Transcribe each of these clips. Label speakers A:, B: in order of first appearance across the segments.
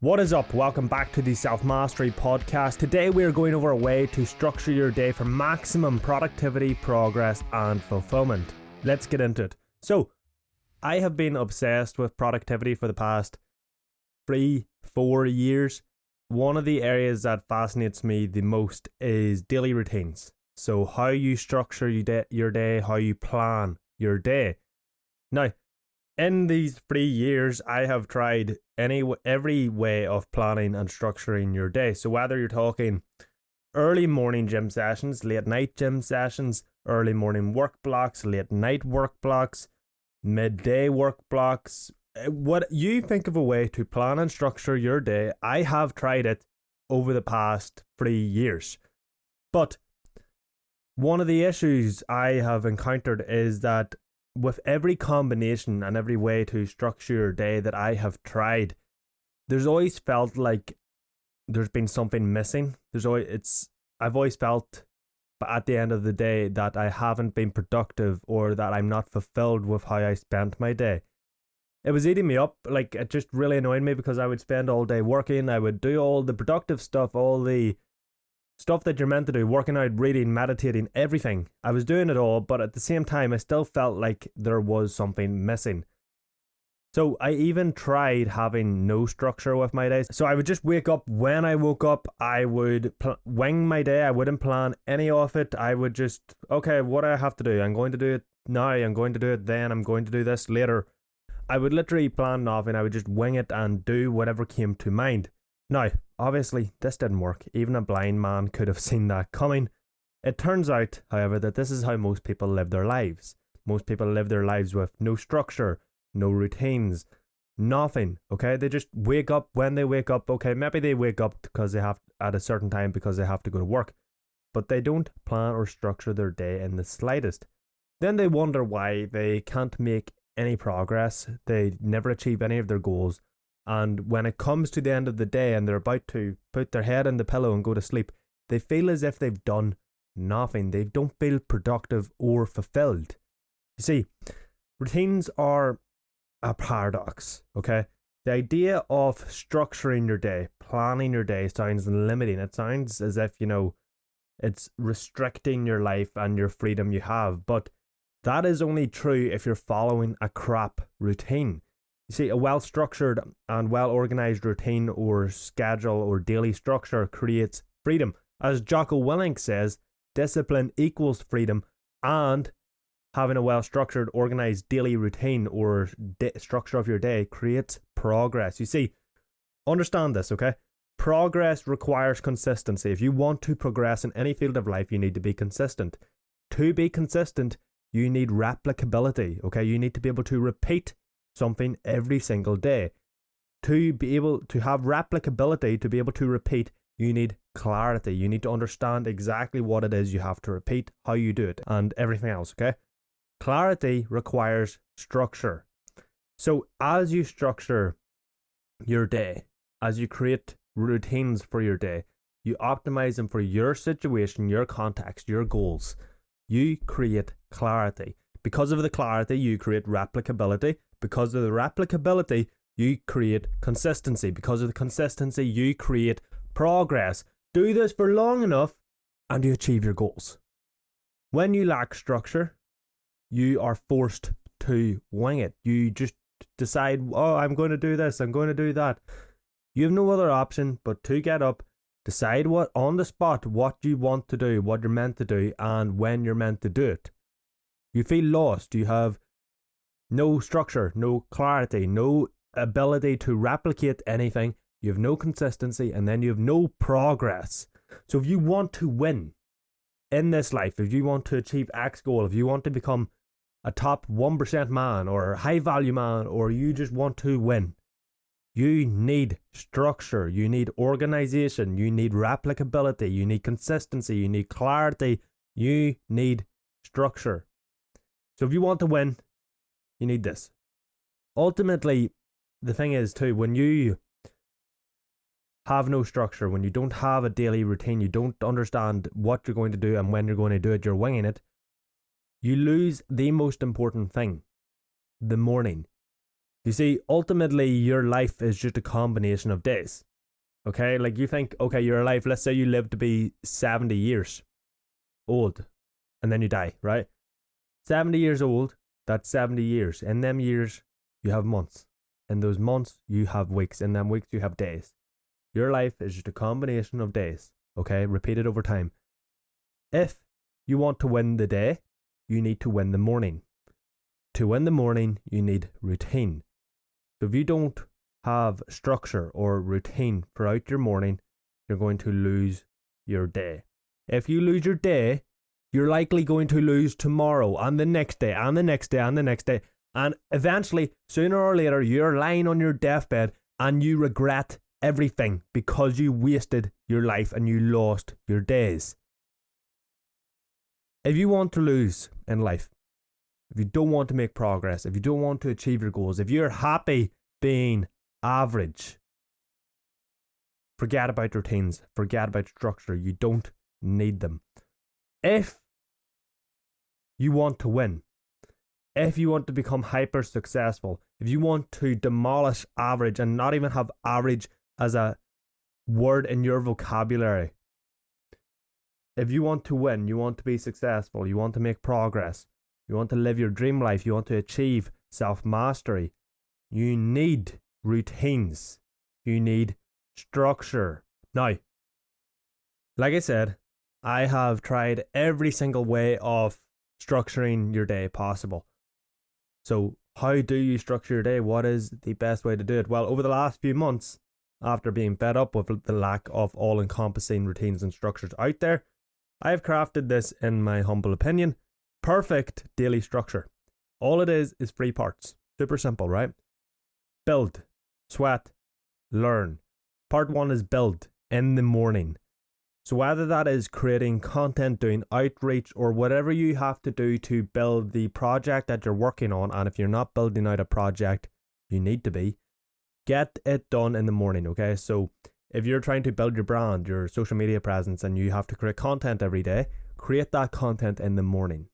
A: What is up? Welcome back to the Self Mastery Podcast. Today we are going over a way to structure your day for maximum productivity, progress, and fulfillment. Let's get into it. So, I have been obsessed with productivity for the past 3-4 years. One of the areas that fascinates me the most is daily routines. So, how you structure your day, how you plan your day. Now, in these 3 years, I have tried every way of planning and structuring your day. So whether you're talking early morning gym sessions, late night gym sessions, early morning work blocks, late night work blocks, midday work blocks, what you think of a way to plan and structure your day, I have tried it over the past 3 years. But one of the issues I have encountered is that with every combination and every way to structure your day that I have tried, there's always felt like there's been something missing. I've always felt, but at the end of the day, that I haven't been productive or that I'm not fulfilled with how I spent my day. It was eating me up. Like, it just really annoyed me because I would spend all day working. I would do all the productive stuff, all the stuff that you're meant to do, working out, reading, meditating, everything. I was doing it all, but at the same time, I still felt like there was something missing. So I even tried having no structure with my days. So I would just wake up. When I woke up, I would wing my day. I wouldn't plan any of it. I would just, okay, what do I have to do? I'm going to do it now. I'm going to do it then. I'm going to do this later. I would literally plan nothing. I would just wing it and do whatever came to mind. Now, obviously, this didn't work. Even a blind man could have seen that coming. It turns out, however, that this is how most people live their lives. Most people live their lives with no structure, no routines, nothing, okay? They just wake up when they wake up. Okay, maybe they wake up because they have at a certain time because they have to go to work, but they don't plan or structure their day in the slightest. Then they wonder why they can't make any progress. They never achieve any of their goals. And when it comes to the end of the day and they're about to put their head in the pillow and go to sleep, they feel as if they've done nothing. They don't feel productive or fulfilled. You see, routines are a paradox, okay? The idea of structuring your day, planning your day sounds limiting. It sounds as if, it's restricting your life and your freedom you have. But that is only true if you're following a crap routine. You see, a well-structured and well-organized routine or schedule or daily structure creates freedom. As Jocko Willink says, discipline equals freedom, and having a well-structured, organized daily routine or structure of your day creates progress. You see, understand this, okay? Progress requires consistency. If you want to progress in any field of life, you need to be consistent. To be consistent, you need replicability, okay? You need to be able to repeat something every single day. To be able to have replicability, to be able to repeat, you need clarity. You need to understand exactly what it is you have to repeat, how you do it, and everything else, okay? Clarity requires structure. So as you structure your day, as you create routines for your day, you optimize them for your situation, your context, your goals, you create clarity. Because of the clarity, you create replicability. Because of the replicability, you create consistency. Because of the consistency, you create progress. Do this for long enough and you achieve your goals. When you lack structure, you are forced to wing it. You just decide, oh, I'm going to do this, I'm going to do that. You have no other option but to get up, decide what on the spot what you want to do, what you're meant to do, and when you're meant to do it. You feel lost. You have no structure, no clarity, no ability to replicate anything. You have no consistency, and then you have no progress. So if you want to win in this life, if you want to achieve X goal, if you want to become a top 1% man or a high value man, or you just want to win, you need structure, you need organization, you need replicability, you need consistency, you need clarity, you need structure. So if you want to win, you need this. Ultimately, the thing is too, when you have no structure, when you don't have a daily routine, you don't understand what you're going to do and when you're going to do it, you're winging it, you lose the most important thing, the morning. You see, ultimately, your life is just a combination of days. Okay, like you think, okay, you're alive. Let's say you live to be 70 years old and then you die, right? 70 years old, that's 70 years. In them years, you have months. In those months, you have weeks. In them weeks, you have days. Your life is just a combination of days, okay? Repeated over time. If you want to win the day, you need to win the morning. To win the morning, you need routine. So if you don't have structure or routine throughout your morning, you're going to lose your day. If you lose your day, you're likely going to lose tomorrow and the next day and the next day and the next day. And eventually, sooner or later, you're lying on your deathbed and you regret everything because you wasted your life and you lost your days. If you want to lose in life, if you don't want to make progress, if you don't want to achieve your goals, if you're happy being average, forget about routines, forget about structure. You don't need them. If you want to win, if you want to become hyper successful, if you want to demolish average and not even have average as a word in your vocabulary, if you want to win, you want to be successful, you want to make progress, you want to live your dream life, you want to achieve self-mastery, you need routines. You need structure. Now, like I said, I have tried every single way of structuring your day possible. So, how do you structure your day? What is the best way to do it? Well, over the last few months, after being fed up with the lack of all-encompassing routines and structures out there, I have crafted this, in my humble opinion, perfect daily structure. All it is 3 parts. Super simple, right? Build, sweat, learn. Part 1 is build in the morning. So whether that is creating content, doing outreach, or whatever you have to do to build the project that you're working on, and if you're not building out a project, you need to be, get it done in the morning, okay? So if you're trying to build your brand, your social media presence, and you have to create content every day, create that content in the morning.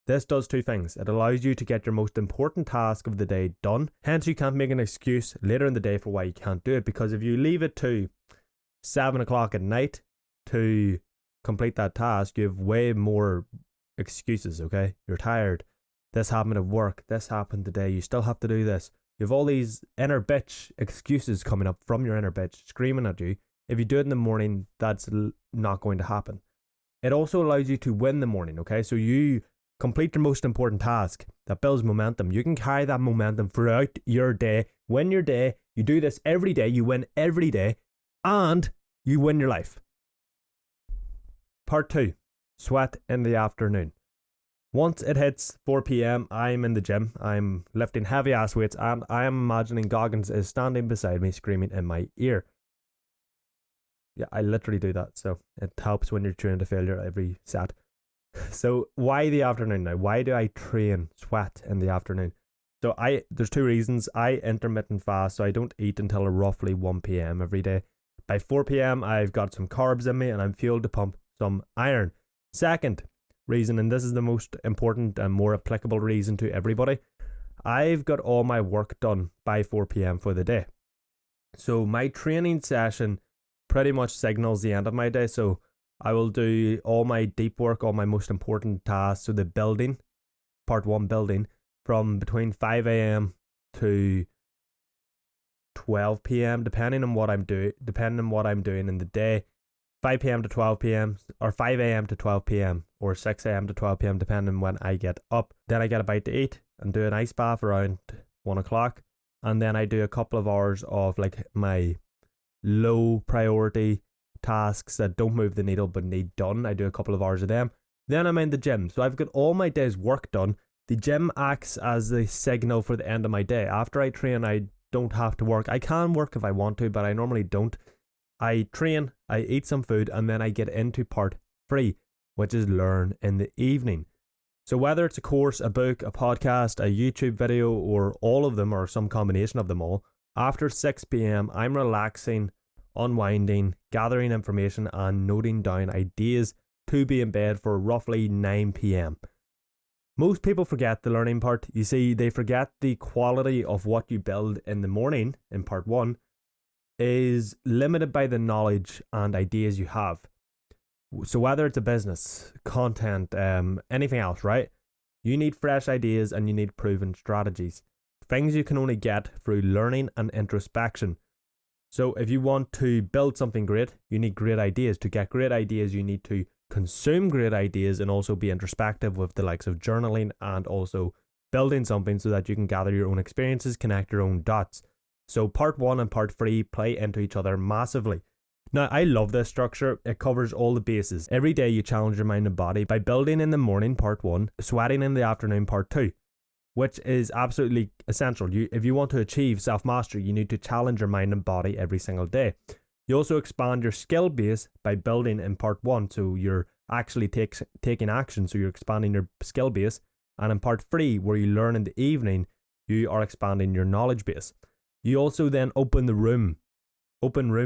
A: This does 2 things. It allows you to get your most important task of the day done. Hence, you can't make an excuse later in the day for why you can't do it. Because if you leave it to 7 o'clock at night to complete that task, you have way more excuses, okay? You're tired. This happened at work. This happened today. You still have to do this. You have all these inner bitch excuses coming up from your inner bitch screaming at you. If you do it in the morning, that's not going to happen. It also allows you to win the morning, okay? So you complete your most important task that builds momentum. You can carry that momentum throughout your day. Win your day. You do this every day. You win every day. And you win your life. Part 2. Sweat in the afternoon. Once it hits 4 p.m, I'm in the gym. I'm lifting heavy ass weights and I am imagining Goggins is standing beside me screaming in my ear. Yeah, I literally do that. So it helps when you're trained to failure every set. So why the afternoon now? Why do I train sweat in the afternoon? So there's 2 reasons. I intermittent fast, so I don't eat until roughly 1 p.m. every day. By 4 p.m, I've got some carbs in me and I'm fueled to pump some iron. Second reason, and this is the most important and more applicable reason to everybody, I've got all my work done by 4 p.m. for the day. So my training session pretty much signals the end of my day. So I will do all my deep work, all my most important tasks. So the building, part 1 building, from between 5 a.m. to 12 p.m. depending on what I'm doing in the day. 5 p.m. to 12 p.m. or 5 a.m. to 12 p.m. or 6 a.m. to 12 p.m. depending on when I get up. Then I get a bite to eat and do an ice bath around 1 o'clock. And then I do a couple of hours of like my low priority tasks that don't move the needle but need done. I do a couple of hours of them. Then I'm in the gym. So I've got all my day's work done. The gym acts as the signal for the end of my day. After I train, I don't have to work. I can work if I want to, but I normally don't. I train, I eat some food, and then I get into part 3, which is learn in the evening. So whether it's a course, a book, a podcast, a YouTube video, or all of them, or some combination of them all, after 6 p.m, I'm relaxing, unwinding, gathering information, and noting down ideas to be in bed for roughly 9 p.m. Most people forget the learning part. You see, they forget the quality of what you build in the morning in part 1 is limited by the knowledge and ideas you have. So whether it's a business, content, anything else, right? You need fresh ideas and you need proven strategies. Things you can only get through learning and introspection. So if you want to build something great, you need great ideas. To get great ideas, you need to consume great ideas and also be introspective with the likes of journaling and also building something so that you can gather your own experiences, connect your own dots. So part 1 and part 3 play into each other massively. Now, I love this structure. It covers all the bases. Every day you challenge your mind and body by building in the morning, part 1, sweating in the afternoon, part 2, which is absolutely essential. If you want to achieve self-mastery, you need to challenge your mind and body every single day. You also expand your skill base by building in part 1, so you're actually taking action, so you're expanding your skill base. And in part 3, where you learn in the evening, you are expanding your knowledge base. You also then open room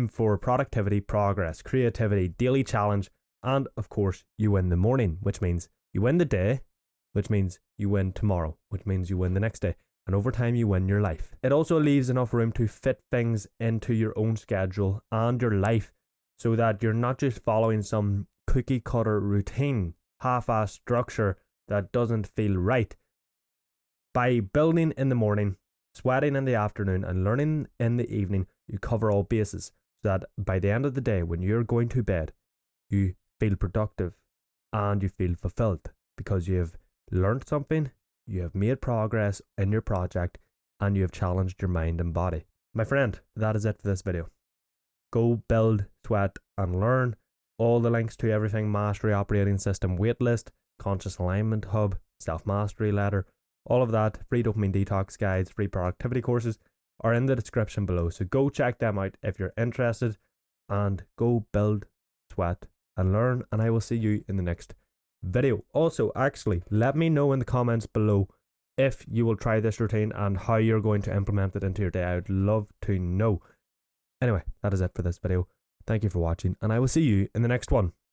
A: for productivity, progress, creativity, daily challenge, and of course, you win the morning, which means you win the day, which means you win tomorrow, which means you win the next day. And over time, you win your life. It also leaves enough room to fit things into your own schedule and your life so that you're not just following some cookie cutter routine, half-assed structure that doesn't feel right. By building in the morning, sweating in the afternoon, and learning in the evening, you cover all bases so that by the end of the day, when you're going to bed, you feel productive and you feel fulfilled because you have learned something, you have made progress in your project, and you have challenged your mind and body. My friend, that is it for this video. Go build, sweat, and learn. All the links to everything: Mastery Operating System Waitlist, Conscious Alignment Hub, Self-Mastery Letter, all of that, free dopamine detox guides, free productivity courses are in the description below. So go check them out if you're interested, and go build, sweat, and learn. And I will see you in the next video. Also, actually, let me know in the comments below if you will try this routine and how you're going to implement it into your day. I would love to know. Anyway, that is it for this video. Thank you for watching, and I will see you in the next one.